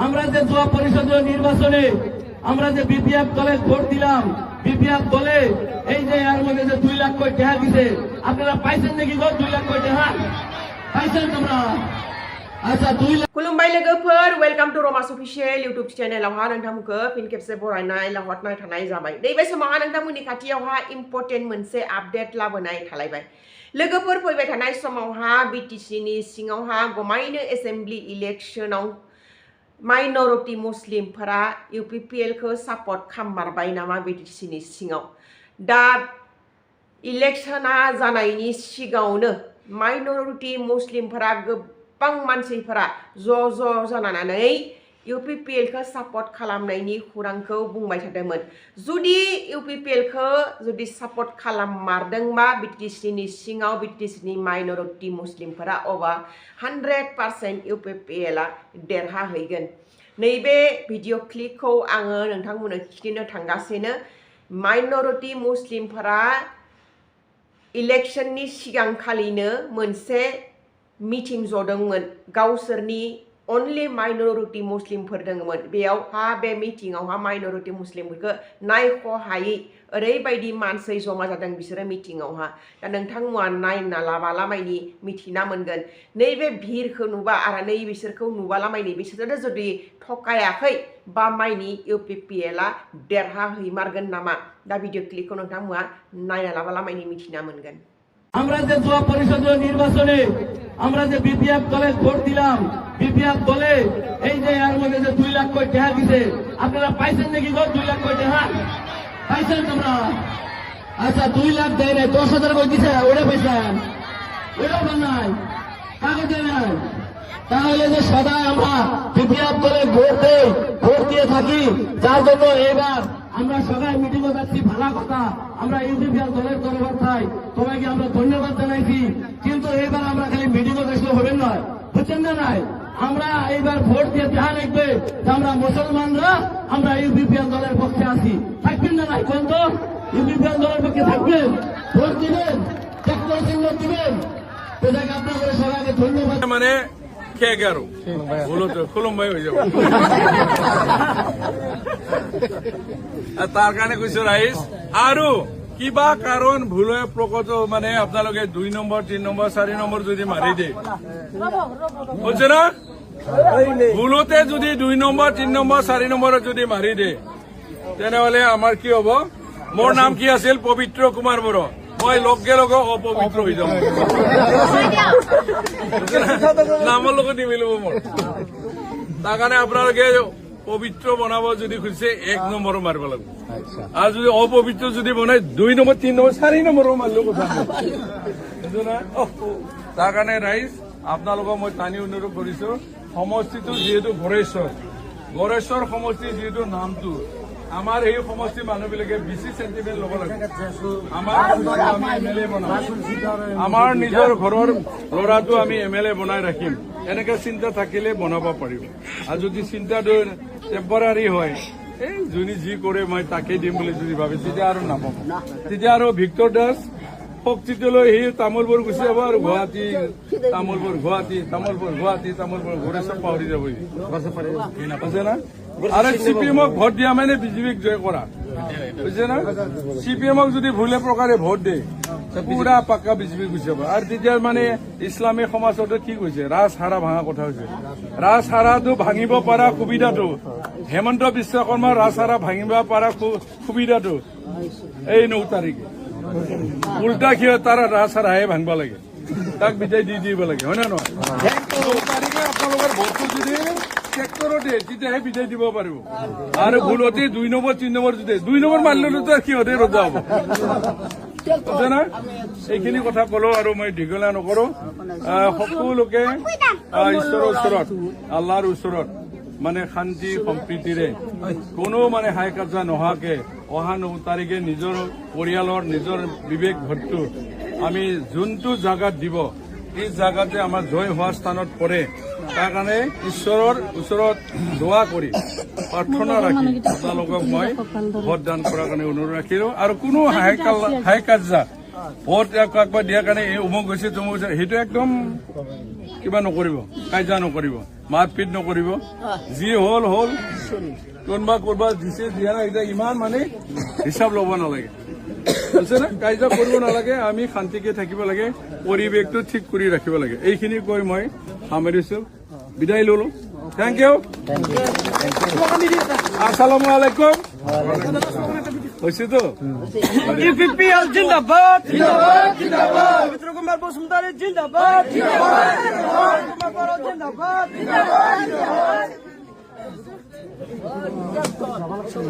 আমরা যে জেলা পরিষদীয় নির্বাচনে আমরা যে বিপিএফ দলে ভোট দিলাম, বিপিএফ দলে এই যে এর মধ্যে যে 2 লাখ কোটি টাকা দিছে, আপনারা পাইছেন নাকি গো 2 লাখ কোটি টাকা পাইছেন তোমরা? আচ্ছা 2 লাখ खुलुमबाय लोगोफोर वेलकाम टू रमास अफिशियेल यूट्यूब चेनेलावहा नोंथांमोनखौ फिन खेबसे बरायनाय लाहरनाय थानाय जाबाय। नैबे समावहा नोंथांमोननि खाथियावहा इम्पर्टेन्ट मोनसे आपडेट लाबोनाय थालायबाय। लोगोफोर फैबाय थानाय समावहा बिटिसिनि सिङावहा गमायनो एसेम्बलि इलेक्शनाव माइनरिटी मुस्लिमफोरा इउपिपिएलखौ सापर्ट खालाममारबाय नामा बिटिसिनि सिङाव? दा इलेक्शना जानायनि सिगाङावनो माइनरिटी मुस्लिमफोरा गोबां मानसिफोरा ज' जानानै इउपिपिएलखौ सापर्ट खालामनायनि खौरांखौ बुंबाय थादोंमोन। जुदि इउपिपिएलखौ जुदि सापर्ट खालाममारदोंबा बिटिसिनि सिङाव बिटिसिनि माइनरिटी मुस्लिमफोरा अबा 100% इउपिपिएलआ देरहाहैगोन। नैबे भिडिअ क्लिपखौ आङो नोंथांमोननो खिन्थिनो थांगासिनो। माइनरिटी मुस्लिमफोरा इलेक्शननि सिगांखालिनो मोनसे मिटिं जदोंमोन, गावसोरनि अनलि माइनरिटी मुस्लिमफोर दङमोन। बेयावहा बे मिटिङावहा माइनरिटी मुस्लिमफोरखौ नायख' हायै ओरैबायदि मानसि जमा जादों बिसोरो मिटिङावहा। दा नोंथांमोना नायना लाबालामायनि मिथिना मोनगोन। नैबे भिरखौ नुबा आरो नै बिसोरखौ नुबालामायनि बिसोरो जुदि थकायाखै बा माइनि इउपिपिएलआ देरहाहैमारगोन नामा? दा भिडिअ क्लिपखौ नोंथांमोना नायना लाबालामायनि मिथिना मोनगोन। আমরা যে জেলা পরিষদীয় নির্বাচনে আমরা যে বিপিএফ দলে ভোট দিলাম, বিপিএফ দলে এই যে এর মধ্যে যে 2 লাখ কোটি টাকা দিছে, আপনারা পাইছেন নাকি গো 2 লাখ কোটি টাকা পাইছেন তোমরা? আচ্ছা 2 লাখ দেয় নাই, 10,000 কোটি দিছে, ওটা পাইছেন? ওটাও নাই, কাগজে নাই। তাহলে যে সদাই আমরা বিপিএফ দলে ভোট দিয়ে থাকি, যার জন্য এবার আমরা সবাই মিটিংয়ে যাচ্ছি, ভালো কথা। আমরা ইউপিপিএল দলের কর্মকর্তায় সবাইকে আমরা ধন্যবাদ জানাইছি। কিন্তু এবার আমরা খালি মিটিংয়ে দেখলে হবে নয়, বুঝছেন না? নাই, আমরা এইবার ভোট দিয়ে দেখা লিখবে যে আমরা মুসলমানরা আমরা ইউপিপিএল দলের পক্ষে আছি। থাকবেন না নাই? কোন তো ইউপিপিএল দলের পক্ষে থাকবেন, ভোট দিবেন, ট্রাক্টর চিহ্ন দিবেন। এটাকে আপনাদের সবাইকে ধন্যবাদ। মানে কে গেরো বলো তো খুলুমবাই হয়ে যাবো। তার কাৰণে কৈছো ৰাইজ, আৰু কিবা কাৰণ ভুলে প্ৰকট মানে আপোনালোকে 2 নম্বৰ 3 নম্বৰ 4 নম্বৰ যদি মাৰি দিয়ে, বুঝছে না? ভুলতে যদি 2 নম্বৰ 3 নম্বৰ 4 নম্বৰত যদি মাৰি দিয়ে, তেনেহলে আমাৰ কি হব? মোৰ নাম কি আছিল? পবিত্ৰ কুমাৰ বড়ো। মই লগে লগে অপবিত্ৰ হৈ যাম, নামৰ লগত নিমিলিব মোৰ। তাৰ কাৰণে আপোনালোকে পবিত্ৰ বনাব যদি খুজিছে 1 নম্বৰ মাৰিব লাগিব, আৰু যদি অপবিত্ৰ যদি বনাই 2 নম্বৰ 3 নম্বৰ 4 নম্বৰো মাৰিলেও কথা নাই। তাৰ কাৰণে ৰাইজ আপোনালোকক মই টানি অনুৰোধ কৰিছো, সমষ্টিটো যিহেতু গড়েশ্বৰ সমষ্টি যিহেতু নামটো, আমাৰ এই সমষ্টিৰ মানুহবিলাকে বেছি চেণ্টিমেণ্ট ল'ব লাগে। আমি এমএলএ বনাম, আমাৰ নিজৰ ঘৰৰ ল'ৰাটো আমি এমএলএ বনাই ৰাখিম, এনেকে চিন্তা থাকিলে বনাব পাৰিব। আৰু যদি চিন্তাটো টেম্পৰাৰী হয়, এই যোনে যি কৰে মই তাকেই দিম বুলি যদি ভাবে, তেতিয়া আৰু নাপাব। তেতিয়া আৰু ভিক্টৰ দাস শক্তিটো লৈ সি তামোলপুৰ গুচি যাব, আৰু গুৱাহাটী তামোলপুৰ ঘৰে চব পাহৰি যাব, বুজছে না? আৰু চিপিএমক ভোট দিয়া মানে বিজেপিক জয় কৰা, বুজিছে না? চিপিএমক যদি ভুলে প্ৰকাৰে ভোট দিয়ে, পুৰা পাক্কা বিজেপি গুচি যাব। আৰু তেতিয়া মানে ইছলামী সমাজতো কি কৈছে? ৰাজহাৰা ভাঙা কথা হৈছে। ৰাজহাৰাটো ভাঙিব পৰা সুবিধাটো, হেমন্ত বিশ্ব শৰ্মাৰ ৰাজহাৰা ভাঙিব পৰা সুবিধাটো এই 9 তাৰিখে। উল্টা কি হয়, তাৰ ৰাজহাৰাহে ভাঙিব লাগে, তাক বিদায় দি দিব লাগে, হয় নে নহয়? 9 তাৰিখে আপোনালোকৰ ভোটটো যদি ট্ৰেক্টৰতে তেতিয়াহে বিদায় দিব পাৰিব। আৰু ভুলতে 2 নম্বৰ 3 নম্বৰ যদি 2 নম্বৰ মাৰিলেতো সিহঁতে ৰজা হ'ব, বুজছে না? এইখিনি কথা কলো, আৰু মই দীঘলীয়া নকৰো। সকলোকে ঈশ্বৰৰ ওচৰত, আল্লাহৰ ওচৰত মানে শান্তি সম্প্ৰীতিৰে কোনো মানে হাই কাজিয়া নোহোৱাকে অহা 9 তাৰিখে নিজৰ পৰিয়ালৰ নিজৰ বিবেক ভোটটো আমি যোনটো জাগাত দিব, এই জাগাতে আমাৰ জয় হোৱা স্থানত পৰে, তাৰ কাৰণে ঈশ্বৰৰ ওচৰত দোৱা কৰি প্ৰাৰ্থনা ৰাখি আপোনালোকক মই ভোটদান কৰাৰ কাৰণে অনুৰোধ ৰাখিলো। আৰু কোনো হাই কাজিয়া ভোট কাকবা দিয়াৰ কাৰণে এই অমুক হৈছে তমুক হৈছে, সেইটো একদম কিবা নকৰিব, কাজিয়া নকৰিব, মাৰপিট নকৰিব, যি হ'ল হ'ল। কোনোবা কৰবাত দিছে দিয়া নাই, এতিয়া ইমান মানে হিচাপ ল'ব নালাগে, বুজিছে না? কাজিয়া কৰিব নালাগে, আমি শান্তিকে থাকিব লাগে, পৰিৱেশটো ঠিক কৰি ৰাখিব লাগে। এইখিনি কৈ মই সামৰিছো, বিদায় ললো। Thank you. আসসালামু আলাইকুম। হৈছেতো ইউপিপিএল জিন্দাবাদ, পবিত্ৰ কুমাৰ বসুন্ধৰা জিন্দাবাদ, জিন্দাবাদ।